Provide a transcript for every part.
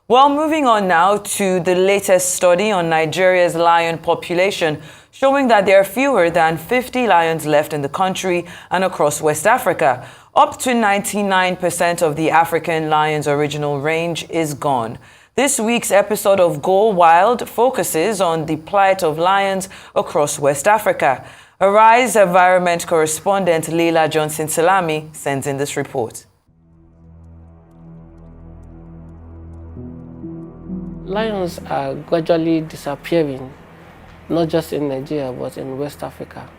Well, moving on now to the latest study on Nigeria's lion population, showing that there are fewer than 50 lions left in the country and across West Africa. Up to 99% of the African lion's original range is gone. This week's episode of Go Wild focuses on the plight of lions across West Africa. Arise environment correspondent Leila Johnson-Salami sends in this report. Lions are gradually disappearing, not just in Nigeria, but in West Africa.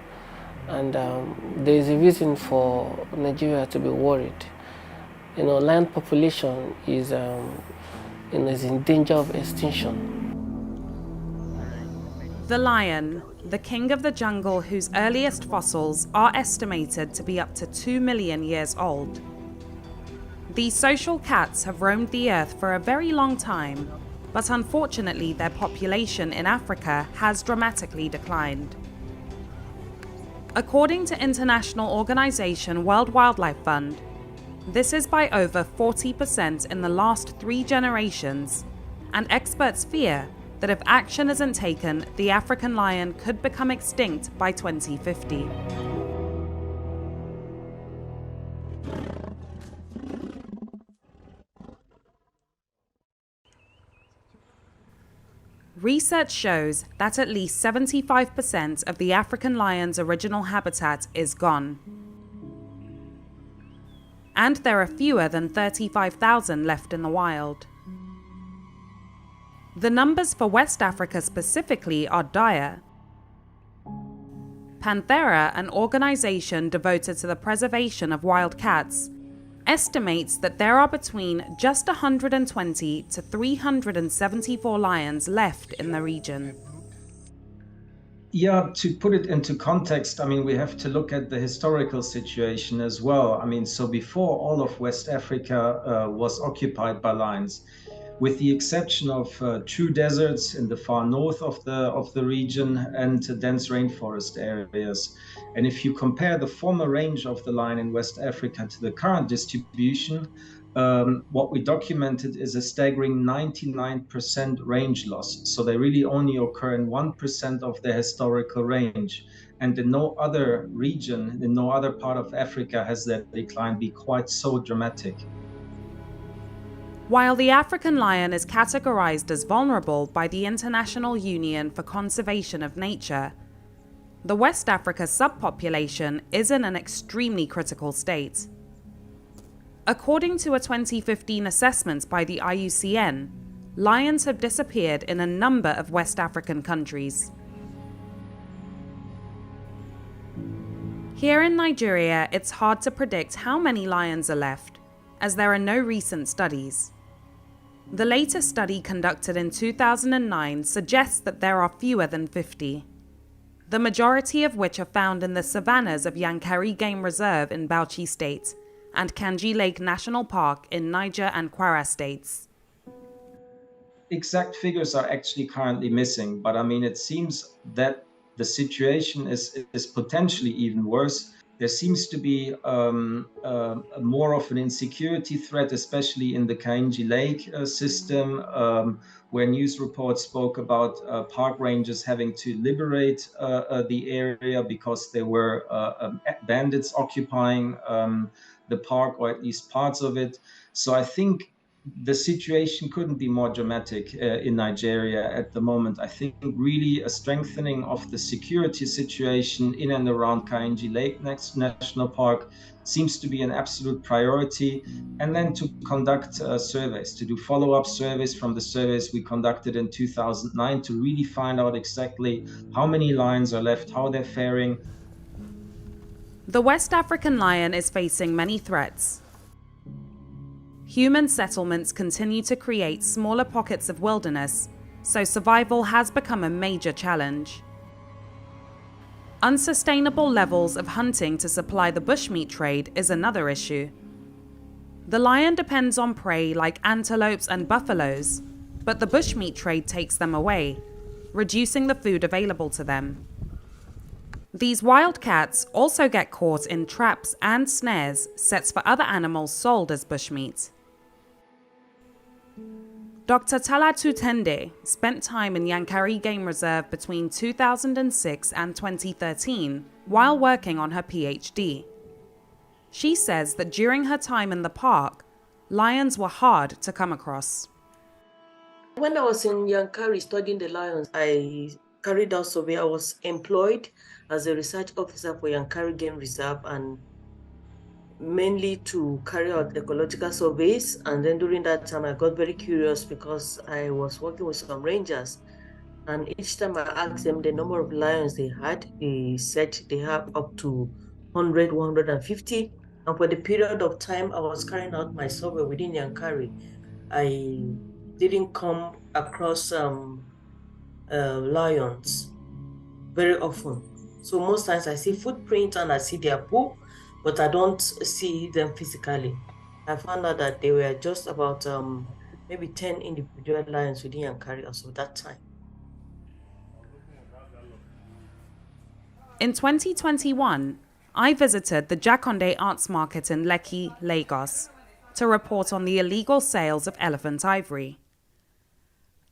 And there is a reason for Nigeria to be worried. Lion population is in danger of extinction. The lion, the king of the jungle whose earliest fossils are estimated to be up to 2 million years old. These social cats have roamed the earth for a very long time, but unfortunately their population in Africa has dramatically declined. According to international organization World Wildlife Fund, this is by over 40% in the last 3 generations, and experts fear that if action isn't taken, the African lion could become extinct by 2050. Research shows that at least 75% of the African lion's original habitat is gone. And there are fewer than 35,000 left in the wild. The numbers for West Africa specifically are dire. Panthera, an organization devoted to the preservation of wild cats, estimates that there are between just 120 to 374 lions left in the region. Yeah, to put it into context, we have to look at the historical situation as well. So before all of West Africa was occupied by lions, with the exception of true deserts in the far north of the region and dense rainforest areas. And if you compare the former range of the lion in West Africa to the current distribution, what we documented is a staggering 99% range loss. So they really only occur in 1% of their historical range. And in no other region, in no other part of Africa has that decline been quite so dramatic. While the African lion is categorized as vulnerable by the International Union for Conservation of Nature, the West Africa subpopulation is in an extremely critical state. According to a 2015 assessment by the IUCN, lions have disappeared in a number of West African countries. Here in Nigeria, it's hard to predict how many lions are left, as there are no recent studies. The latest study conducted in 2009 suggests that there are fewer than 50, the majority of which are found in the savannas of Yankari Game Reserve in Bauchi State and Kanji Lake National Park in Niger and Kwara states. Exact figures are actually currently missing, but it seems that the situation is potentially even worse. There seems to be more of an insecurity threat, especially in the Kainji Lake system, where news reports spoke about park rangers having to liberate the area because there were bandits occupying the park, or at least parts of it. So I think the situation couldn't be more dramatic in Nigeria at the moment. I think really a strengthening of the security situation in and around Kainji Lake National Park seems to be an absolute priority. And then to conduct surveys, to do follow-up surveys from the surveys we conducted in 2009 to really find out exactly how many lions are left, how they're faring. The West African lion is facing many threats. Human settlements continue to create smaller pockets of wilderness, so survival has become a major challenge. Unsustainable levels of hunting to supply the bushmeat trade is another issue. The lion depends on prey like antelopes and buffaloes, but the bushmeat trade takes them away, reducing the food available to them. These wild cats also get caught in traps and snares set for other animals sold as bushmeat. Dr. Talatu Tende spent time in Yankari Game Reserve between 2006 and 2013 while working on her PhD. She says that during her time in the park, lions were hard to come across. When I was in Yankari studying the lions, I carried out survey. I was employed as a research officer for Yankari Game Reserve, and mainly to carry out ecological surveys. And then during that time, I got very curious because I was working with some rangers. And each time I asked them the number of lions they had, they said they have up to 100, 150. And for the period of time I was carrying out my survey within Yankari, I didn't come across lions very often. So most times I see footprints and I see their poop, but I don't see them physically. I found out that they were just about maybe 10 individual lions within Yankari also that time. In 2021, I visited the Jakonde Arts Market in Lekki, Lagos, to report on the illegal sales of elephant ivory.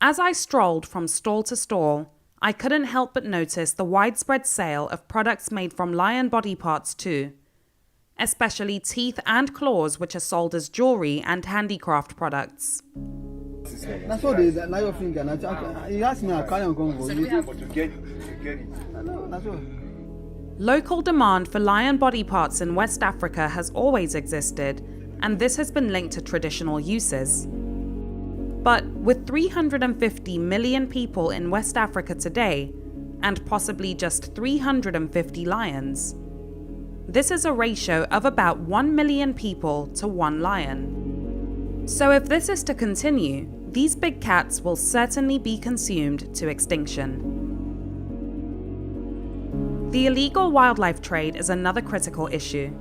As I strolled from stall to stall, I couldn't help but notice the widespread sale of products made from lion body parts too, especially teeth and claws, which are sold as jewelry and handicraft products. That's what they lion finger. He asked me, I carry on going for you. But to get it. That's what. Local demand for lion body parts in West Africa has always existed, and this has been linked to traditional uses. But with 350 million people in West Africa today, and possibly just 350 lions, this is a ratio of about 1 million people to 1 lion. So if this is to continue, these big cats will certainly be consumed to extinction. The illegal wildlife trade is another critical issue.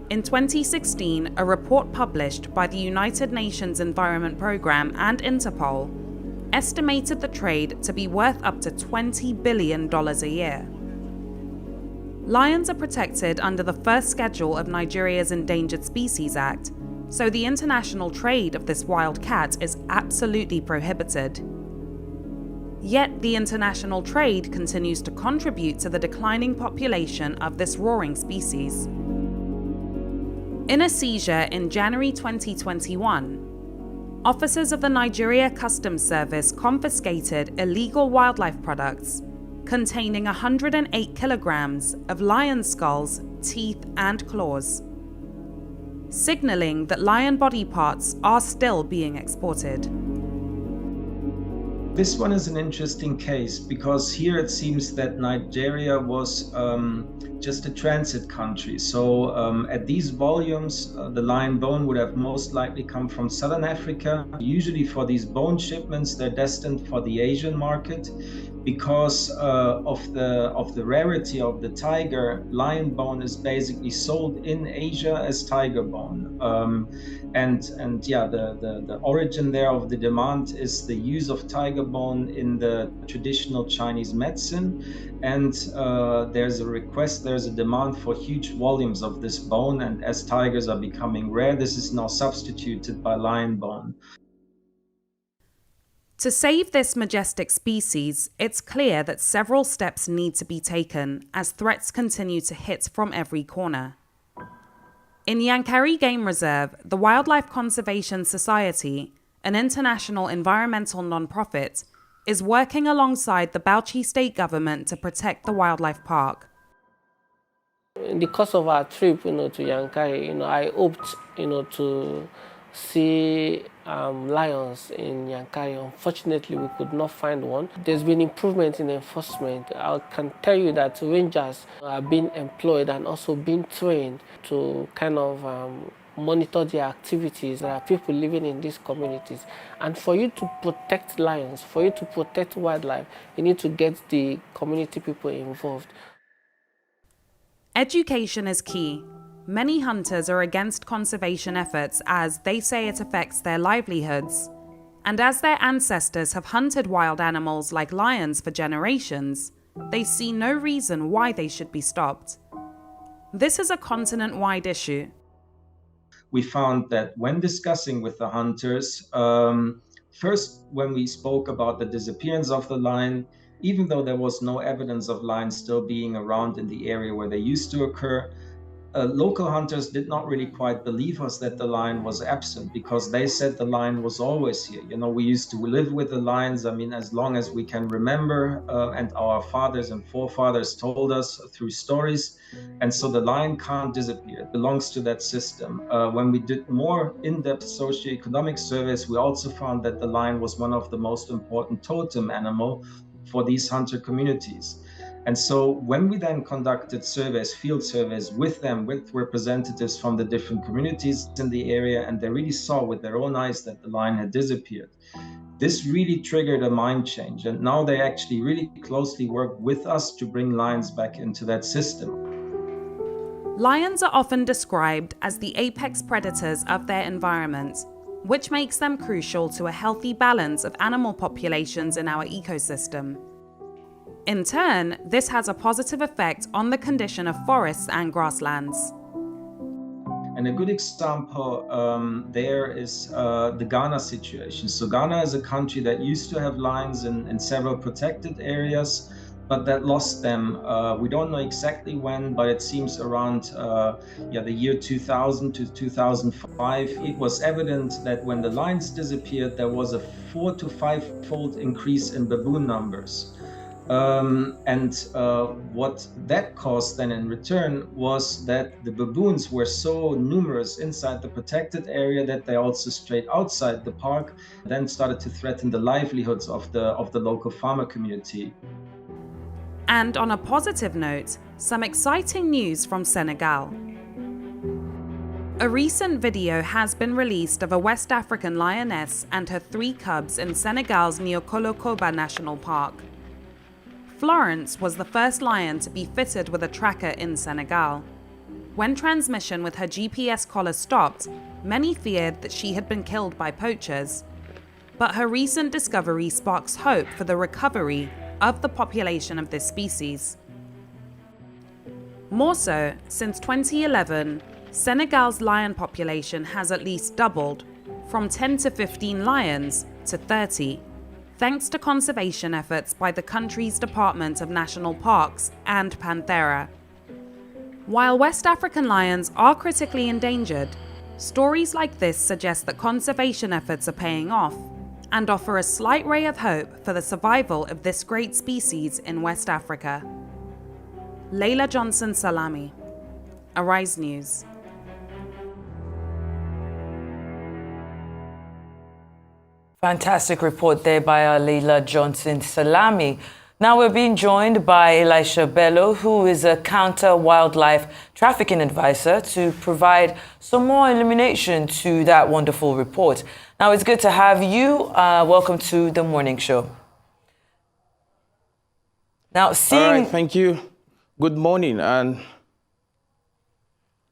In 2016, a report published by the United Nations Environment Programme and Interpol estimated the trade to be worth up to $20 billion a year. Lions are protected under the first schedule of Nigeria's Endangered Species Act, so the international trade of this wild cat is absolutely prohibited. Yet the international trade continues to contribute to the declining population of this roaring species. In a seizure in January 2021, officers of the Nigeria Customs Service confiscated illegal wildlife products containing 108 kilograms of lion skulls, teeth, and claws, signaling that lion body parts are still being exported. This one is an interesting case because here it seems that Nigeria was just a transit country. So at these volumes, the lion bone would have most likely come from Southern Africa. Usually for these bone shipments, they're destined for the Asian market. Because of the rarity of the tiger, lion bone is basically sold in Asia as tiger bone. And yeah, the origin there of the demand is the use of tiger bone in the traditional Chinese medicine. And there's a demand for huge volumes of this bone. And as tigers are becoming rare, this is now substituted by lion bone. To save this majestic species, it's clear that several steps need to be taken as threats continue to hit from every corner. In Yankari Game Reserve, the Wildlife Conservation Society, an international environmental non-profit, is working alongside the Bauchi state government to protect the wildlife park. In the course of our trip, to Yankari, I hoped, to see lions in Yankari. Unfortunately, we could not find one. There's been improvement in enforcement. I can tell you that rangers are being employed and also being trained to kind of monitor their activities. There are people living in these communities. And for you to protect lions, for you to protect wildlife, you need to get the community people involved. Education is key. Many hunters are against conservation efforts as they say it affects their livelihoods. And as their ancestors have hunted wild animals like lions for generations, they see no reason why they should be stopped. This is a continent-wide issue. We found that when discussing with the hunters, first, when we spoke about the disappearance of the lion, even though there was no evidence of lions still being around in the area where they used to occur, local hunters did not really quite believe us that the lion was absent, because they said the lion was always here. You know, we used to live with the lions, I mean, as long as we can remember, and our fathers and forefathers told us through stories. And so the lion can't disappear. It belongs to that system. When we did more in-depth socioeconomic surveys, we also found that the lion was one of the most important totem animal for these hunter communities. And so when we then conducted surveys, field surveys with them, with representatives from the different communities in the area, and they really saw with their own eyes that the lion had disappeared, this really triggered a mind change. And now they actually really closely work with us to bring lions back into that system. Lions are often described as the apex predators of their environment, which makes them crucial to a healthy balance of animal populations in our ecosystem. In turn, this has a positive effect on the condition of forests and grasslands. And a good example there is the Ghana situation. So Ghana is a country that used to have lions in several protected areas, but that lost them. We don't know exactly when, but it seems around the year 2000 to 2005. It was evident that when the lions disappeared, there was a 4 to 5-fold increase in baboon numbers. What that caused then in return was that the baboons were so numerous inside the protected area that they also strayed outside the park, then started to threaten the livelihoods of the local farmer community. And on a positive note, some exciting news from Senegal. A recent video has been released of a West African lioness and her 3 cubs in Senegal's Niokolo-Koba National Park. Florence was the first lion to be fitted with a tracker in Senegal. When transmission with her GPS collar stopped, many feared that she had been killed by poachers. But her recent discovery sparks hope for the recovery of the population of this species. More so, since 2011, Senegal's lion population has at least doubled, from 10 to 15 lions to 30. Thanks to conservation efforts by the country's Department of National Parks and Panthera. While West African lions are critically endangered, stories like this suggest that conservation efforts are paying off and offer a slight ray of hope for the survival of this great species in West Africa. Leila Johnson Salami, Arise News. Fantastic report there by Leila Johnson Salami. Now we're being joined by Elisha Bello, who is a counter-wildlife trafficking advisor, to provide some more illumination to that wonderful report. Now it's good to have you. Welcome to the morning show. Now, All right, thank you. Good morning.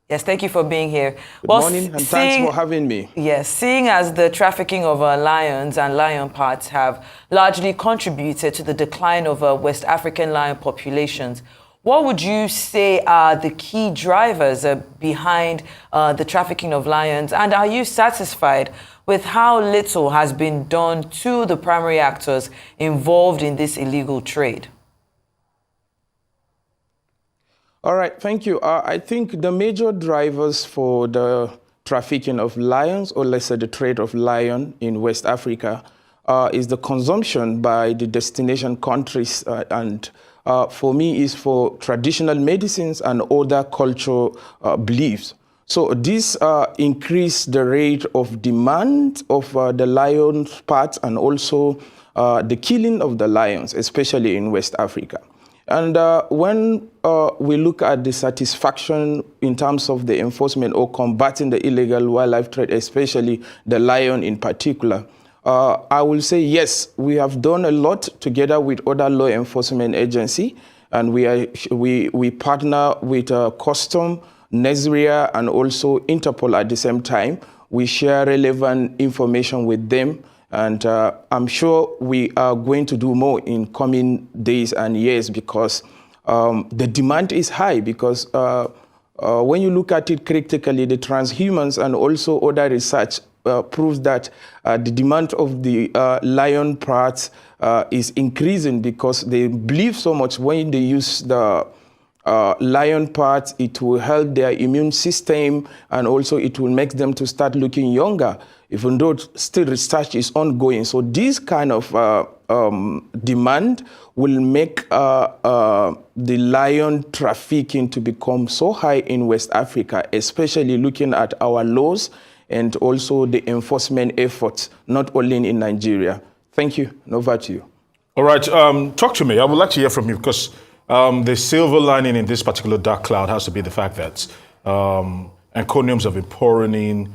Yes, thank you for being here. Good morning, and thanks for having me. Yes, seeing as the trafficking of lions and lion parts have largely contributed to the decline of West African lion populations, what would you say are the key drivers behind the trafficking of lions? And are you satisfied with how little has been done to the primary actors involved in this illegal trade? All right, thank you. I think the major drivers for the trafficking of lions, or let's say the trade of lion in West Africa, is the consumption by the destination countries, and for me is for traditional medicines and other cultural beliefs. So this increase the rate of demand of the lion parts, and also the killing of the lions, especially in West Africa. And when we look at the satisfaction in terms of the enforcement or combating the illegal wildlife trade, especially the lion in particular, I will say yes, we have done a lot together with other law enforcement agencies, and we partner with Custom, Nigeria, and also Interpol at the same time. We share relevant information with them. And I'm sure we are going to do more in coming days and years, because the demand is high. Because when you look at it critically, the transhumans and also other research proves that the demand of the lion parts is increasing because they believe so much when they use the lion parts, it will help their immune system, and also it will make them to start looking younger, even though still research is ongoing. So this kind of demand will make the lion trafficking to become so high in West Africa, especially looking at our laws and also the enforcement efforts, not only in Nigeria. Thank you. Over to you. All right. Talk to me. I would like to hear from you because the silver lining in this particular dark cloud has to be the fact that encomiums have been pouring in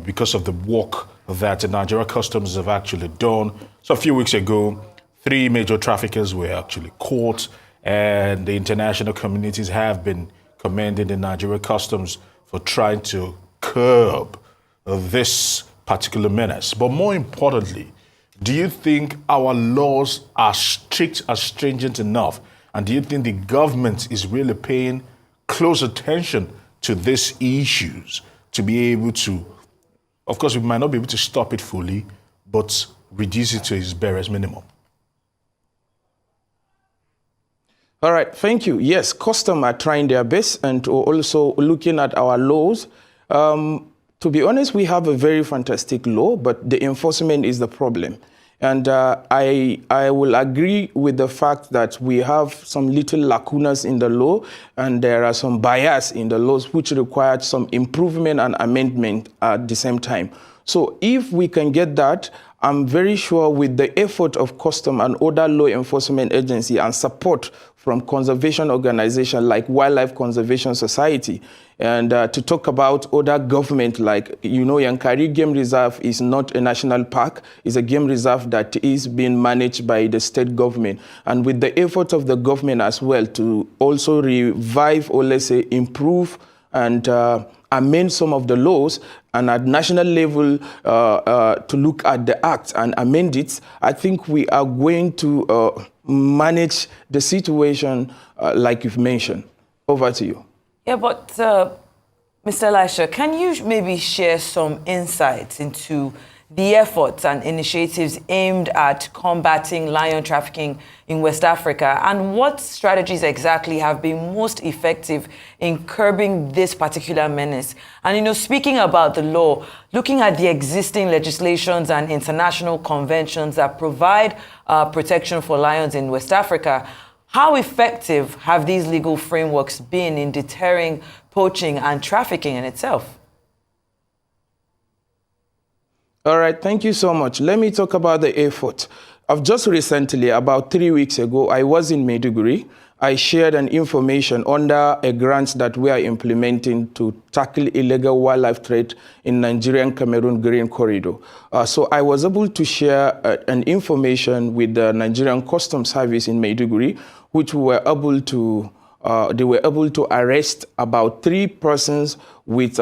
because of the work that the Nigeria Customs have actually done. So a few weeks ago, 3 major traffickers were actually caught, and the international communities have been commending the Nigeria Customs for trying to curb this particular menace. But more importantly, do you think our laws are strict, are stringent enough? And do you think the government is really paying close attention to these issues to be able to, of course, we might not be able to stop it fully, but reduce it to its barest minimum? All right, thank you. Yes, customs are trying their best and also looking at our laws. To be honest, we have a very fantastic law, but the enforcement is the problem. And I will agree with the fact that we have some little lacunas in the law, and there are some bias in the laws which require some improvement and amendment at the same time. So if we can get that, I'm very sure with the effort of Customs and other law enforcement agency and support from conservation organizations like Wildlife Conservation Society, and to talk about other government, like, you know, Yankari Game Reserve is not a national park, it's a game reserve that is being managed by the state government. And with the effort of the government as well to also revive, or let's say improve and amend some of the laws, and at national level to look at the act and amend it, I think we are going to manage the situation like you've mentioned. Over to you. Yeah, but Mr. Elisha, can you maybe share some insights into the efforts and initiatives aimed at combating lion trafficking in West Africa, and what strategies exactly have been most effective in curbing this particular menace? And, you know, speaking about the law, looking at the existing legislations and international conventions that provide protection for lions in West Africa, how effective have these legal frameworks been in deterring poaching and trafficking in itself? All right, thank you so much. Let me talk about the effort. I've just recently, about 3 weeks ago, I was in Maiduguri. I shared an information under a grant that we are implementing to tackle illegal wildlife trade in Nigerian-Cameroon Green Corridor. So I was able to share an information with the Nigerian Customs Service in Maiduguri, which were able to they were able to arrest about 3 persons with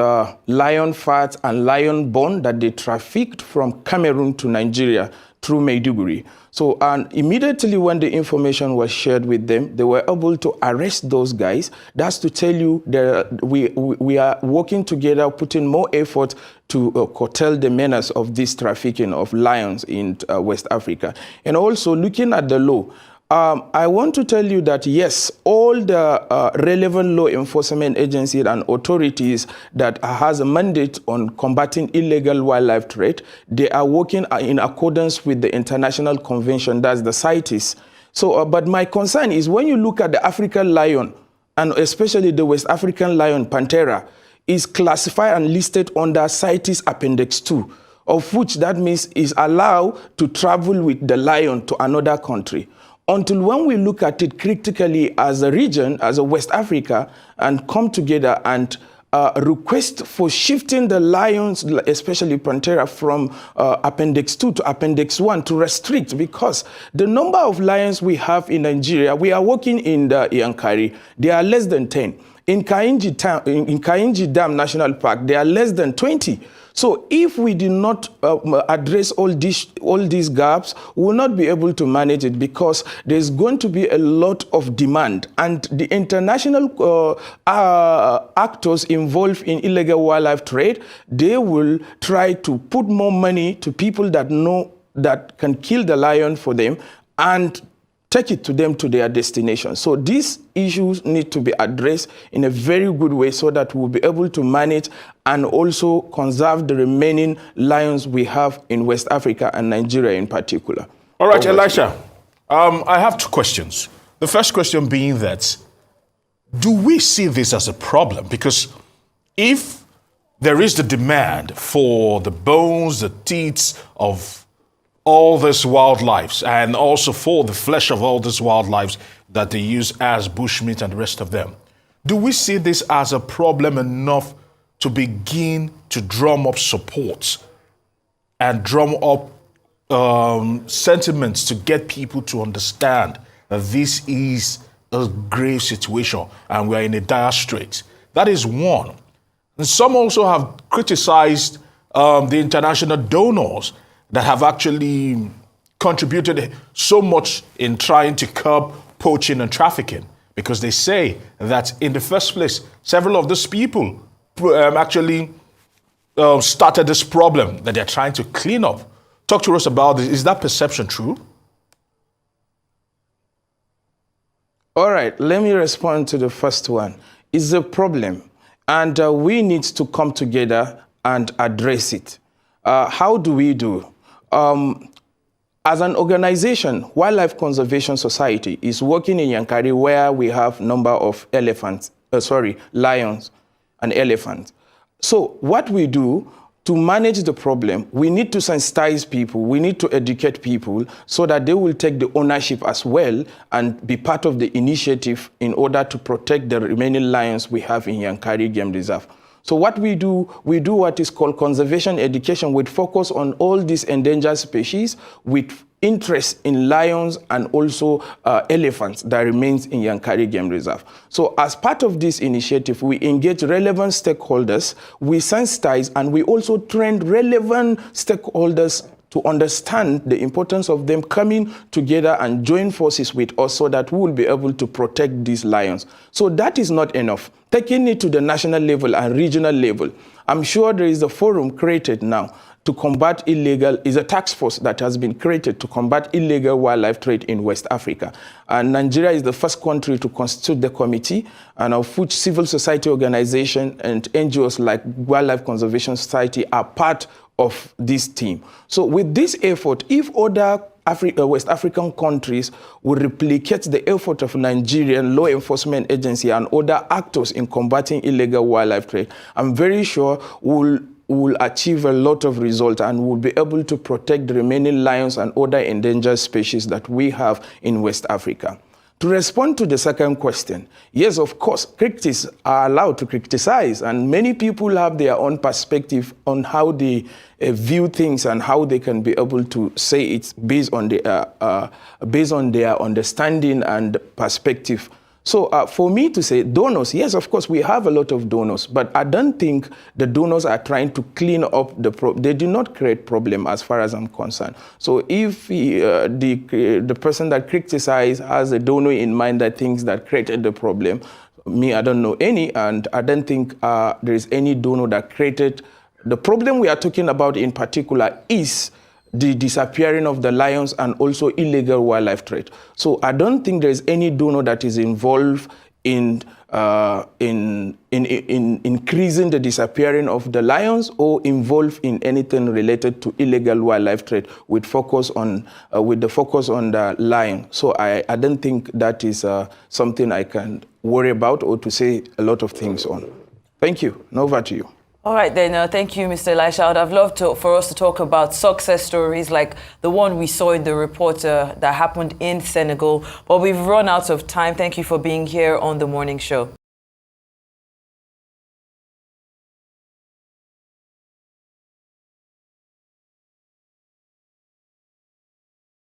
lion fat and lion bone that they trafficked from Cameroon to Nigeria through Maiduguri. So immediately when the information was shared with them, they were able to arrest those guys. That's to tell you that we are working together, putting more effort to curtail the menace of this trafficking of lions in West Africa. And also looking at the law, I want to tell you that, yes, all the relevant law enforcement agencies and authorities that has a mandate on combating illegal wildlife trade, they are working in accordance with the international convention, that's the CITES. So, but my concern is when you look at the African lion, and especially the West African lion, Panthera, is classified and listed under CITES Appendix 2, of which that means is allowed to travel with the lion to another country. Until when we look at it critically as a region, as a West Africa, and come together and request for shifting the lions, especially Panthera, from Appendix 2 to Appendix 1 to restrict, because the number of lions we have in Nigeria, we are working in the Yankari, they are less than 10. In Kainji Dam National Park, they are less than 20. So if we do not address all these gaps, we will not be able to manage it, because there's going to be a lot of demand. And the international actors involved in illegal wildlife trade, they will try to put more money to people that know that can kill the lion for them and take it to them to their destination. So these issues need to be addressed in a very good way so that we'll be able to manage and also conserve the remaining lions we have in West Africa and Nigeria in particular. All right, Elisha, I have two questions. The first question being that, do we see this as a problem? Because if there is the demand for the bones, the teeth of all these wildlife, and also for the flesh of all these wildlife that they use as bushmeat and the rest of them, do we see this as a problem enough to begin to drum up support and drum up sentiments to get people to understand that this is a grave situation and we are in a dire strait? That is one. And some also have criticized the international donors that have actually contributed so much in trying to curb poaching and trafficking, because they say that in the first place, several of these people actually started this problem that they're trying to clean up. Talk to us about this. Is that perception true? All right, let me respond to the first one. It's a problem, and we need to come together and address it. How do we do? As an organization, Wildlife Conservation Society is working in Yankari, where we have number of lions and elephants. So what we do to manage the problem, we need to sensitize people, we need to educate people so that they will take the ownership as well and be part of the initiative in order to protect the remaining lions we have in Yankari Game Reserve. So what we do what is called conservation education with focus on all these endangered species with interest in lions and also elephants that remains in Yankari Game Reserve. So as part of this initiative, we engage relevant stakeholders, we sensitize, and we also train relevant stakeholders to understand the importance of them coming together and join forces with us so that we will be able to protect these lions. So that is not enough. Taking it to the national level and regional level, I'm sure there is a forum created now to combat is a task force that has been created to combat illegal wildlife trade in West Africa. And Nigeria is the first country to constitute the committee, and of which civil society organizations and NGOs like Wildlife Conservation Society are part of this team. So with this effort, if other West African countries will replicate the effort of Nigerian law enforcement agency and other actors in combating illegal wildlife trade, I'm very sure we'll achieve a lot of results and we'll be able to protect the remaining lions and other endangered species that we have in West Africa. To respond to the second question, yes, of course, critics are allowed to criticize, and many people have their own perspective on how they view things and how they can be able to say it's based on their understanding and perspective. So for me to say donors, yes, of course, we have a lot of donors, but I don't think the donors are trying to clean up they do not create problem as far as I'm concerned. So if the person that criticizes has a donor in mind that thinks that created the problem, me, I don't know any, and I don't think there is any donor that created the problem we are talking about in particular is the disappearing of the lions and also illegal wildlife trade. So I don't think there is any donor that is involved in increasing the disappearing of the lions or involved in anything related to illegal wildlife trade with focus on the lion. So I don't think that is something I can worry about or to say a lot of things on. Thank you. Now over to you. All right, then. Thank you, Mr. Elisha. I would have loved for us to talk about success stories like the one we saw in the report that happened in Senegal. But we've run out of time. Thank you for being here on The Morning Show.